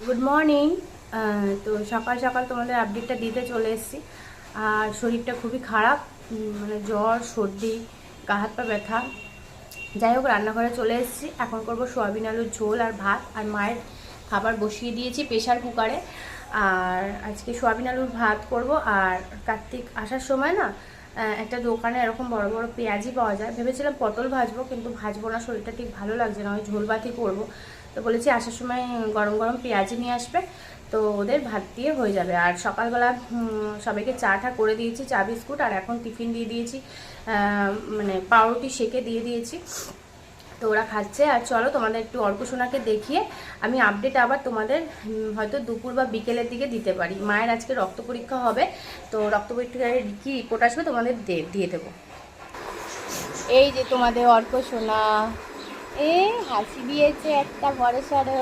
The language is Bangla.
Good morning. তো সকাল সকাল তোমাদের আপডেটটা দিতে চলে এসেছি। আর শরীরটা খুবই খারাপ, মানে জ্বর, সর্দি, গা হাত পা ব্যথা। যাই হোক, রান্নাঘরে চলে এসেছি। এখন করব সোয়াবিন আলুর ঝোল আর ভাত। আর মায়ের খাবার বসিয়ে দিয়েছি প্রেশার কুকারে। আর আজকে সোয়াবিন আলুর ভাত করব। আর কার্তিক আসার সময় না, একটা দোকানে এরকম বড় বড় পেঁয়াজি পাওয়া যায়। ভেবেছিলাম পটল ভাজবো, কিন্তু ভাজবো না, শরীরটা ঠিক ভালো লাগছে না, ওই ঝোল ভাতই করবো। তো বলেছি আসার সময় গরম গরম পেঁয়াজি নিয়ে আসবে, তো ওদের ভাত দিয়ে হয়ে যাবে। আর সকালবেলা সবাইকে চাটা করে দিয়েছি, চা বিস্কুট। আর এখন টিফিন দিয়ে দিয়েছি, মানে পাউরুটি সেকে দিয়ে দিয়েছি। তো ওরা খাচ্ছে। আর চলো তোমাদের একটু অর্কসোনাকে দেখিয়ে আমি আপডেট আবার তোমাদের হয়তো দুপুর বা বিকেলের দিকে দিতে পারি। মায়ের আজকে রক্ত পরীক্ষা হবে, তো রক্ত পরীক্ষায় কী রিপোর্ট আসবে তোমাদের দিয়ে দেবো। এই যে তোমাদের অর্কসোনা, এ হাসি দিয়েছে একটা বড় সড়ো।